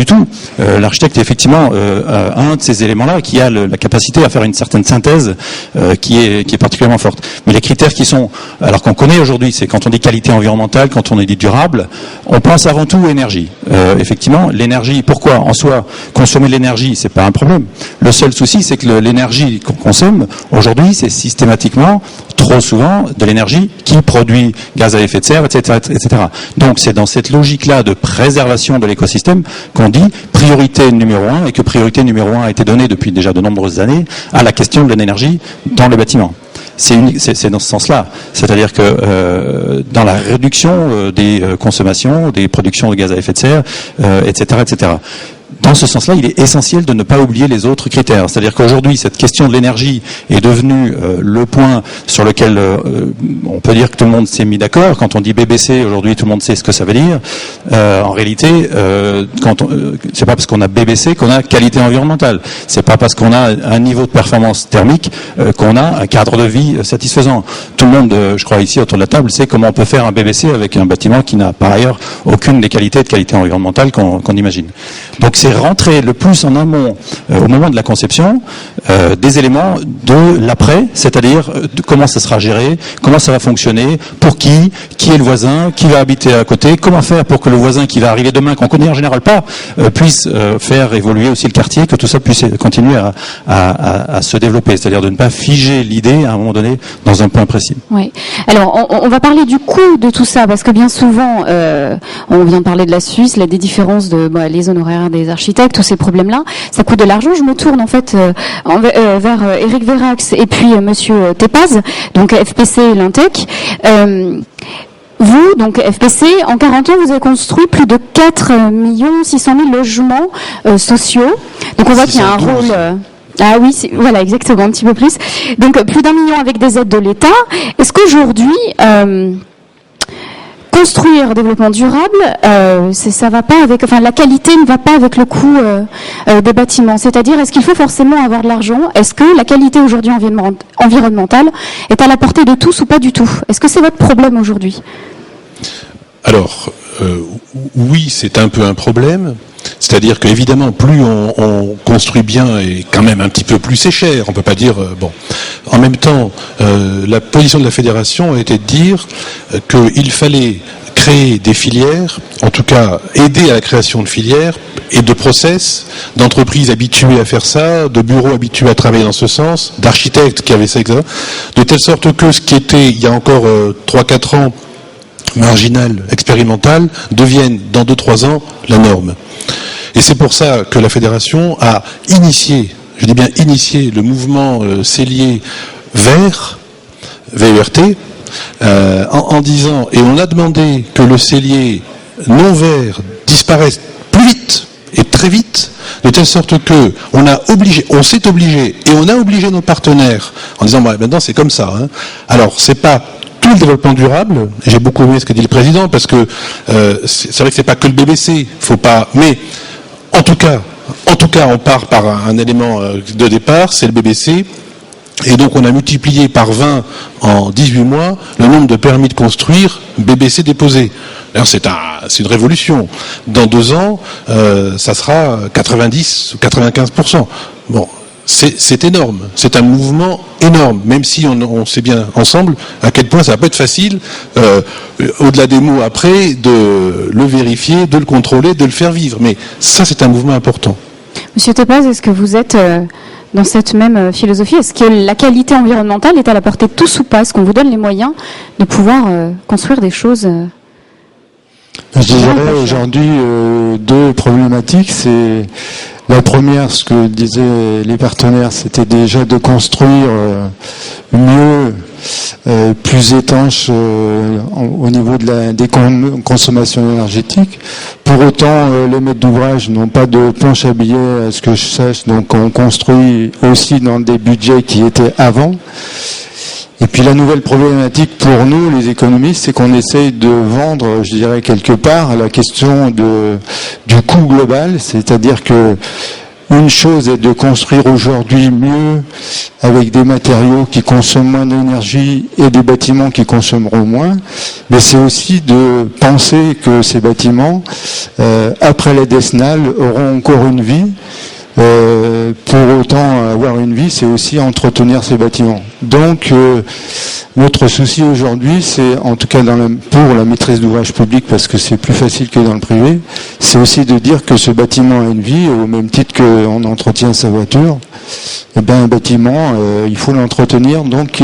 du tout. L'architecte est effectivement un de ces éléments-là qui a la capacité à faire une certaine synthèse qui est particulièrement forte. Mais les critères qui sont, alors qu'on connaît aujourd'hui, c'est quand on dit qualité environnementale, quand on dit durable, on pense avant tout énergie. Effectivement, l'énergie, pourquoi en soi consommer de l'énergie, c'est pas un problème. Le seul souci, c'est que l'énergie qu'on consomme aujourd'hui, c'est systématiquement trop souvent de l'énergie qui produit gaz à effet de serre, etc., etc. Donc c'est dans cette logique-là de préservation de l'écosystème qu'on dit priorité numéro 1 et que priorité numéro 1 a été donnée depuis déjà de nombreuses années à la question de l'énergie dans le bâtiment. C'est dans ce sens-là. C'est-à-dire que dans la réduction des consommations, des productions de gaz à effet de serre, etc., etc. Dans ce sens-là, il est essentiel de ne pas oublier les autres critères. C'est-à-dire qu'aujourd'hui, cette question de l'énergie est devenue le point sur lequel on peut dire que tout le monde s'est mis d'accord. Quand on dit BBC, aujourd'hui, tout le monde sait ce que ça veut dire. En réalité, c'est pas parce qu'on a BBC qu'on a qualité environnementale. C'est pas parce qu'on a un niveau de performance thermique qu'on a un cadre de vie satisfaisant. Tout le monde, je crois, ici autour de la table, sait comment on peut faire un BBC avec un bâtiment qui n'a par ailleurs aucune des qualités de qualité environnementale qu'on imagine. Donc c'est rentrer le plus en amont, au moment de la conception, des éléments de l'après, c'est-à-dire de comment ça sera géré, comment ça va fonctionner, pour qui est le voisin, qui va habiter à côté, comment faire pour que le voisin qui va arriver demain, qu'on connaît en général pas, puisse faire évoluer aussi le quartier, que tout ça puisse continuer à se développer, c'est-à-dire de ne pas figer l'idée à un moment donné dans un point précis. Oui. Alors on va parler du coût de tout ça, parce que bien souvent, on vient de parler de la Suisse, des différences de les honoraires des architectes, tous ces problèmes-là, ça coûte de l'argent. Je me tourne en fait vers Éric Vérax et puis Monsieur Tepaz, donc FPC et l'Intec. Vous, donc FPC, en 40 ans, vous avez construit plus de 4 600 000 logements sociaux. Donc on voit qu'il y a un rôle... Ah oui, voilà, exactement, un petit peu plus. Donc plus d'1 million avec des aides de l'État. Est-ce qu'aujourd'hui... construire développement durable, ça va pas avec, la qualité ne va pas avec le coût des bâtiments. C'est-à-dire, est-ce qu'il faut forcément avoir de l'argent? Est-ce que la qualité aujourd'hui environnementale est à la portée de tous ou pas du tout? Est-ce que c'est votre problème aujourd'hui? Alors, oui, c'est un peu un problème. C'est-à-dire qu'évidemment, plus on construit bien et quand même un petit peu plus c'est cher. On peut pas dire bon. En même temps, la position de la fédération était de dire qu'il fallait créer des filières, en tout cas aider à la création de filières et de process, d'entreprises habituées à faire ça, de bureaux habitués à travailler dans ce sens, d'architectes qui avaient ça, etc. De telle sorte que ce qui était il y a encore 3-4 ans marginal, expérimental, devienne dans 2-3 ans la norme. Et c'est pour ça que la fédération a initié, je dis bien initié, le mouvement cellier vert, VERT, en disant, et on a demandé que le cellier non vert disparaisse plus vite et très vite, de telle sorte que on s'est obligé, et on a obligé nos partenaires, en disant, maintenant c'est comme ça. Hein. Alors, c'est pas tout le développement durable, j'ai beaucoup aimé ce que dit le président, parce que c'est vrai que c'est pas que le BBC, faut pas, mais en tout cas, on part par un élément de départ, c'est le BBC, et donc on a multiplié par 20 en 18 mois le nombre de permis de construire BBC déposés. Alors c'est une révolution. Dans 2 ans, ça sera 90 ou 95%. Bon. C'est énorme, c'est un mouvement énorme, même si on sait bien ensemble à quel point ça va pas être facile, au-delà des mots après, de le vérifier, de le contrôler, de le faire vivre. Mais ça, c'est un mouvement important. Monsieur Tepaz, est-ce que vous êtes dans cette même philosophie? Est-ce que la qualité environnementale est à la portée de tous ou pas? Est-ce qu'on vous donne les moyens de pouvoir construire des choses Je dirais aujourd'hui 2 problématiques. C'est la première, ce que disaient les partenaires, c'était déjà de construire mieux, plus étanche au niveau des consommations énergétiques. Pour autant, les maîtres d'ouvrage n'ont pas de planche à billets, à ce que je sache, donc on construit aussi dans des budgets qui étaient avant. Et puis la nouvelle problématique pour nous, les économistes, c'est qu'on essaye de vendre, je dirais quelque part, la question du coût global, c'est-à-dire que une chose est de construire aujourd'hui mieux avec des matériaux qui consomment moins d'énergie et des bâtiments qui consommeront moins, mais c'est aussi de penser que ces bâtiments, après la décennale, auront encore une vie. Pour autant avoir une vie, c'est aussi entretenir ces bâtiments. Donc notre souci aujourd'hui, c'est, en tout cas pour la maîtrise d'ouvrage public, parce que c'est plus facile que dans le privé, c'est aussi de dire que ce bâtiment a une vie, au même titre qu'on entretient sa voiture. Eh bien, un bâtiment, il faut l'entretenir, donc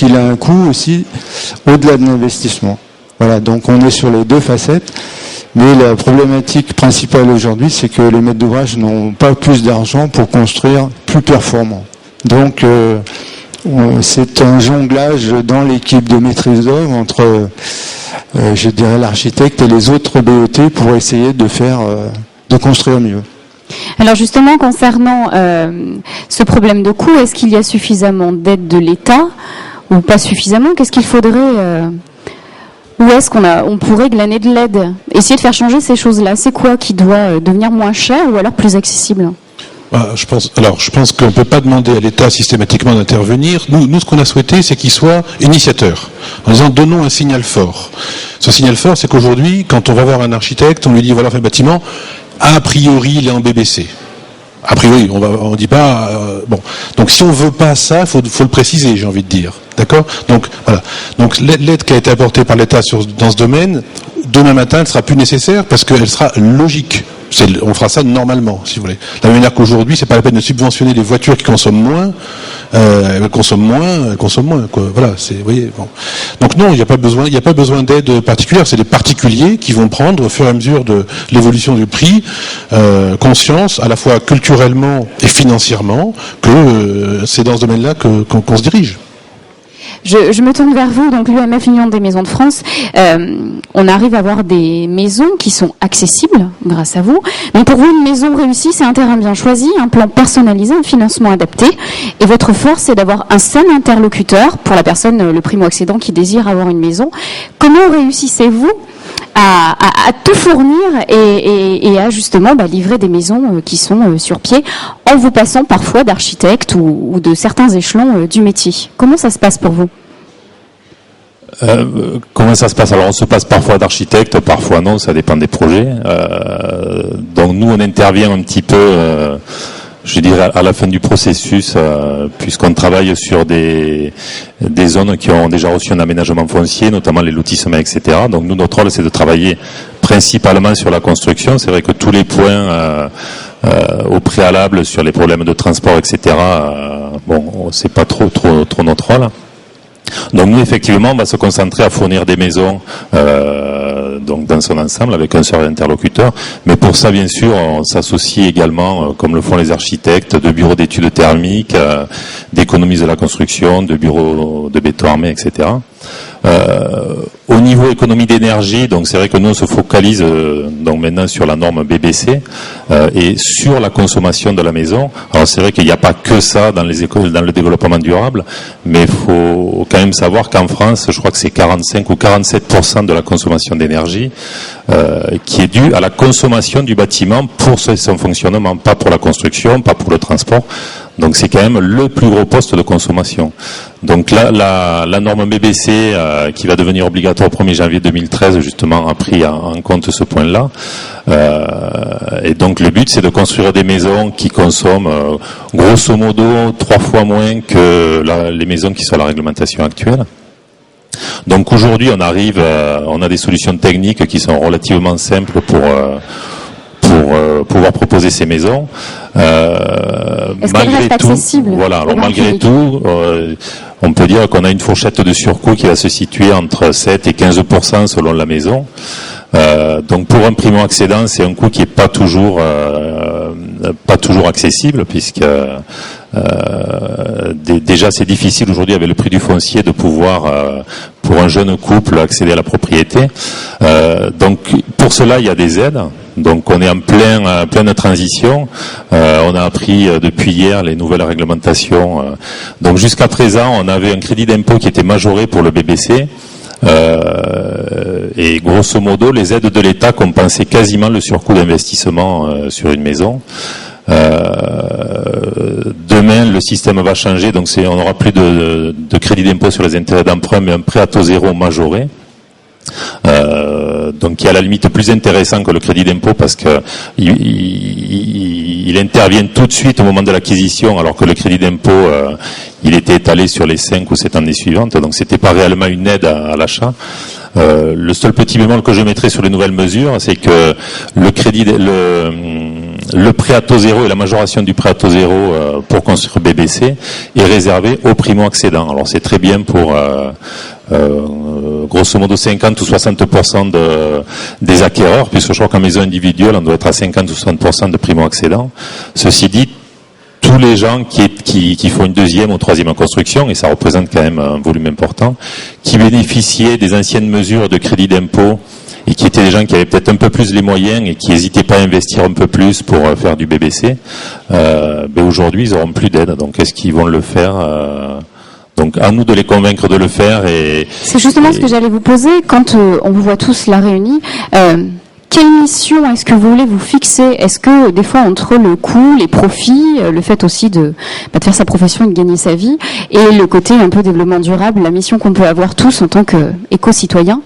il a un coût aussi au-delà de l'investissement. Voilà, donc on est sur les deux facettes. Mais la problématique principale aujourd'hui, c'est que les maîtres d'ouvrage n'ont pas plus d'argent pour construire plus performant. Donc, c'est un jonglage dans l'équipe de maîtrise d'œuvre entre, je dirais, l'architecte et les autres BET pour essayer de construire mieux. Alors justement, concernant ce problème de coût, est-ce qu'il y a suffisamment d'aide de l'État ou pas suffisamment? Qu'est-ce qu'il faudrait Où est-ce qu'on pourrait glaner de l'aide? Essayer de faire changer ces choses-là. C'est quoi qui doit devenir moins cher ou alors plus accessible? Je pense qu'on ne peut pas demander à l'État systématiquement d'intervenir. Nous, ce qu'on a souhaité, c'est qu'il soit initiateur, en disant donnons un signal fort. Ce signal fort, c'est qu'aujourd'hui, quand on va voir un architecte, on lui dit voilà, fait un bâtiment, a priori, il est en BBC. A priori, on dit pas bon. Donc si on veut pas ça, faut le préciser, j'ai envie de dire. D'accord ? Donc voilà. Donc l'aide qui a été apportée par l'État dans ce domaine, demain matin, elle sera plus nécessaire parce qu'elle sera logique. On fera ça normalement, si vous voulez. De la même manière qu'aujourd'hui, c'est pas la peine de subventionner les voitures qui consomment moins. Elles consomment moins, quoi. Voilà, vous voyez. Bon. Donc non, il n'y a pas besoin d'aide particulière. C'est les particuliers qui vont prendre, au fur et à mesure de l'évolution du prix, conscience, à la fois culturellement et financièrement, que c'est dans ce domaine-là qu'on se dirige. Je me tourne vers vous, donc l'UMF Union des Maisons de France. On arrive à avoir des maisons qui sont accessibles grâce à vous. Donc pour vous, une maison réussie, c'est un terrain bien choisi, un plan personnalisé, un financement adapté. Et votre force, c'est d'avoir un seul interlocuteur pour la personne, le primo-accédant qui désire avoir une maison. Comment réussissez-vous à tout fournir et à justement livrer des maisons qui sont sur pied en vous passant parfois d'architectes ou de certains échelons du métier? Comment ça se passe pour vous? Comment ça se passe? Alors on se passe parfois d'architectes, parfois non, ça dépend des projets. Donc nous on intervient un petit peu, je dirais à la fin du processus, puisqu'on travaille sur des zones qui ont déjà reçu un aménagement foncier, notamment les lotissements, etc. Donc nous, notre rôle, c'est de travailler principalement sur la construction. C'est vrai que tous les points au préalable sur les problèmes de transport, etc. C'est pas trop notre rôle. Donc nous, effectivement, on va se concentrer à fournir des maisons donc dans son ensemble avec un seul interlocuteur. Mais pour ça, bien sûr, on s'associe également, comme le font les architectes, de bureaux d'études thermiques, d'économies de la construction, de bureaux de béton armé, etc. Au niveau économie d'énergie, donc c'est vrai que nous on se focalise donc maintenant sur la norme BBC et sur la consommation de la maison. Alors c'est vrai qu'il n'y a pas que ça dans le développement durable, mais il faut quand même savoir qu'en France, je crois que c'est 45 ou 47% de la consommation d'énergie qui est due à la consommation du bâtiment pour son fonctionnement, pas pour la construction, pas pour le transport. Donc c'est quand même le plus gros poste de consommation. Donc là, la norme BBC qui va devenir obligatoire au 1er janvier 2013 justement a pris en compte ce point-là. Et donc le but c'est de construire des maisons qui consomment grosso modo 3 fois moins que les maisons qui sont à la réglementation actuelle. Donc aujourd'hui on a des solutions techniques qui sont relativement simples pour pouvoir proposer ces maisons. Malgré tout, voilà. Alors malgré tout, on peut dire qu'on a une fourchette de surcoût qui va se situer entre 7 et 15% selon la maison. Donc pour un primo-accédant, c'est un coût qui est pas toujours accessible puisque déjà c'est difficile aujourd'hui avec le prix du foncier de pouvoir pour un jeune couple accéder à la propriété. Donc pour cela il y a des aides. Donc on est en pleine transition. On a appris depuis hier les nouvelles réglementations. Donc jusqu'à présent on avait un crédit d'impôt qui était majoré pour le BBC. Et grosso modo les aides de l'État compensaient quasiment le surcoût d'investissement sur une maison. Demain, le système va changer, donc on n'aura plus de crédit d'impôt sur les intérêts d'emprunt, mais un prêt à taux zéro majoré. Donc qui est à la limite plus intéressant que le crédit d'impôt parce que il intervient tout de suite au moment de l'acquisition, alors que le crédit d'impôt il était étalé sur les 5 ou 7 années suivantes, donc c'était pas réellement une aide à l'achat. Le seul petit bémol que je mettrais sur les nouvelles mesures, c'est que le prêt à taux zéro et la majoration du prêt à taux zéro pour construire BBC est réservé aux primo-accédants. Alors c'est très bien pour grosso modo 50 ou 60% des acquéreurs, puisque je crois qu'en maison individuelle on doit être à 50 ou 60% de primo-accédants. Ceci dit, tous les gens qui font une deuxième ou troisième construction, et ça représente quand même un volume important, qui bénéficiaient des anciennes mesures de crédit d'impôt et qui étaient des gens qui avaient peut-être un peu plus les moyens et qui n'hésitaient pas à investir un peu plus pour faire du BBC, aujourd'hui ils n'auront plus d'aide. Donc est-ce qu'ils vont le faire Donc à nous de les convaincre de le faire. C'est justement ce que j'allais vous poser quand on vous voit tous là réunis. Quelle mission est-ce que vous voulez vous fixer? Est-ce que des fois entre le coût, les profits, le fait aussi de faire sa profession et de gagner sa vie, et le côté un peu développement durable, la mission qu'on peut avoir tous en tant qu'éco-citoyens,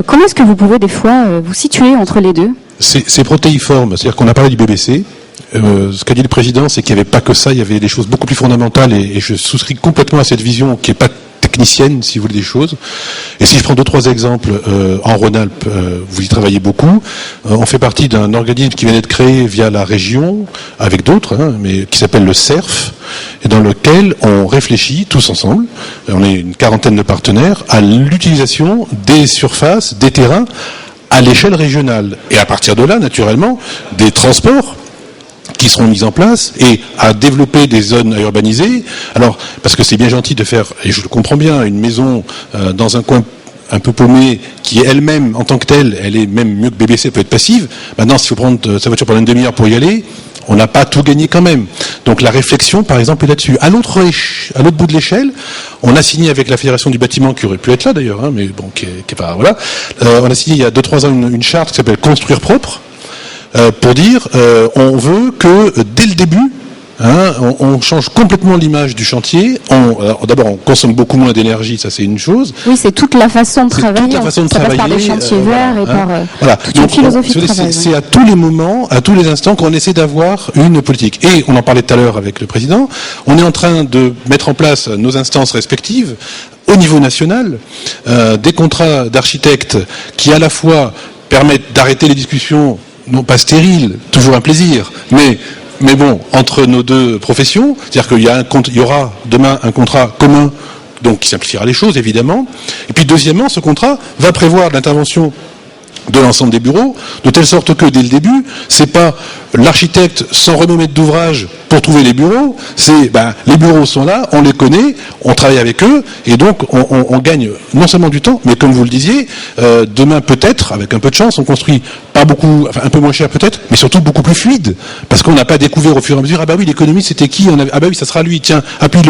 comment est-ce que vous pouvez des fois vous situer entre les deux? C'est protéiforme, c'est-à-dire qu'on a parlé du BBC. Ce qu'a dit le président, c'est qu'il n'y avait pas que ça, il y avait des choses beaucoup plus fondamentales, et je souscris complètement à cette vision qui n'est pas technicienne, si vous voulez, des choses. Et si je prends 2-3 exemples, en Rhône-Alpes, vous y travaillez beaucoup. On fait partie d'un organisme qui vient d'être créé via la région, avec d'autres, mais qui s'appelle le CERF, et dans lequel on réfléchit tous ensemble, on est une quarantaine de partenaires, à l'utilisation des surfaces, des terrains, à l'échelle régionale. Et à partir de là, naturellement, des transports qui seront mis en place et à développer des zones à urbaniser. Alors, parce que c'est bien gentil de faire, et je le comprends bien, une maison dans un coin un peu paumé, qui est elle-même, en tant que telle, elle est même mieux que BBC, peut être passive. Maintenant, s'il faut prendre sa voiture pendant une demi-heure pour y aller, on n'a pas tout gagné quand même. Donc la réflexion, par exemple, est là-dessus. À l'autre bout de l'échelle, on a signé avec la Fédération du bâtiment, qui aurait pu être là d'ailleurs, mais bon, qui est pas, voilà. On a signé il y a 2-3 ans une charte qui s'appelle Construire propre, pour dire on veut que dès le début, on change complètement l'image du chantier. D'abord, on consomme beaucoup moins d'énergie, ça c'est une chose. Oui, c'est toute la façon de travailler. Ça passe par des chantiers verts et par toute une philosophie de travail. C'est à tous les moments, à tous les instants qu'on essaie d'avoir une politique. Et on en parlait tout à l'heure avec le président, on est en train de mettre en place nos instances respectives au niveau national, des contrats d'architectes qui à la fois permettent d'arrêter les discussions non pas stérile, toujours un plaisir, mais bon, entre nos deux professions, c'est-à-dire qu'il y aura demain un contrat commun, donc qui simplifiera les choses, évidemment. Et puis deuxièmement, ce contrat va prévoir l'intervention de l'ensemble des bureaux, de telle sorte que dès le début, c'est pas l'architecte sans renommer d'ouvrage pour trouver les bureaux, c'est les bureaux sont là, on les connaît, on travaille avec eux, et donc on gagne non seulement du temps, mais comme vous le disiez, demain peut-être, avec un peu de chance, on construit pas beaucoup, enfin un peu moins cher peut-être, mais surtout beaucoup plus fluide, parce qu'on n'a pas découvert au fur et à mesure, ah bah oui, l'économie c'était qui, ah bah oui, ça sera lui, tiens, ah puis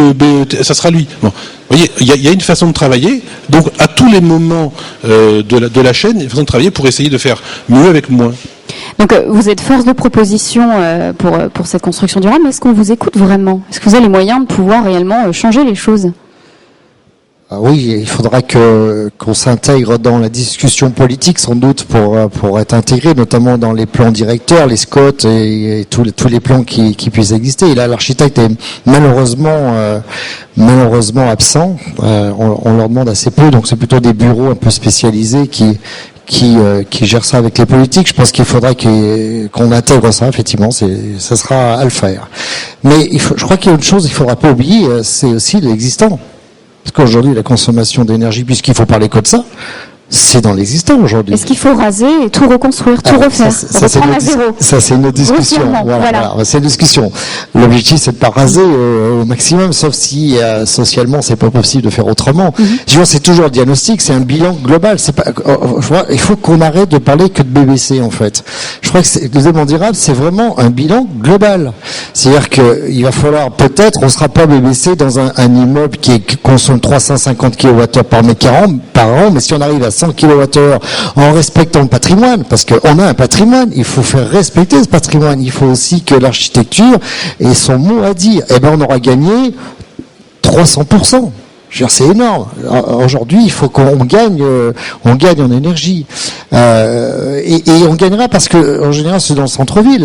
ça sera lui. Bon, vous voyez, il y a une façon de travailler, donc à tous les moments de la chaîne, il y a une façon de travailler pour essayer de faire mieux avec moins. Donc vous êtes force de proposition pour cette construction durable, mais est-ce qu'on vous écoute vraiment? Est-ce que vous avez les moyens de pouvoir réellement changer les choses? Oui, il faudra qu'on s'intègre dans la discussion politique, sans doute, pour être intégré, notamment dans les plans directeurs, les SCOT et tous les plans qui puissent exister. Et là, l'architecte est malheureusement absent. On leur demande assez peu, donc c'est plutôt des bureaux un peu spécialisés qui gèrent ça avec les politiques. Je pense qu'il faudra qu'on intègre ça, effectivement, ça sera à le faire. Mais je crois qu'il y a une chose qu'il ne faudra pas oublier, c'est aussi l'existant. Parce qu'aujourd'hui, la consommation d'énergie, puisqu'il faut parler comme ça, c'est dans l'existant aujourd'hui. Est-ce qu'il faut raser et tout reconstruire, tout refaire, reprendre à zéro? Ça, c'est une autre discussion. Voilà. C'est une discussion. L'objectif, c'est de pas raser au maximum, sauf si socialement, c'est pas possible de faire autrement. Je vois, c'est toujours le diagnostic, c'est un bilan global. C'est pas. Il faut qu'on arrête de parler que de BBC en fait. Je crois que le développement durable, c'est vraiment un bilan global. C'est-à-dire qu'il va falloir peut-être, on sera pas BBC dans un immeuble qui consomme 350 kWh par mètre carré par an, mais si on arrive à 100 kWh en respectant le patrimoine, parce qu'on a un patrimoine, il faut faire respecter ce patrimoine, il faut aussi que l'architecture ait son mot à dire. Eh ben, on aura gagné 300%. Je veux dire, c'est énorme. Aujourd'hui, il faut qu'on gagne en énergie. Et on gagnera parce que, en général, c'est dans le centre-ville.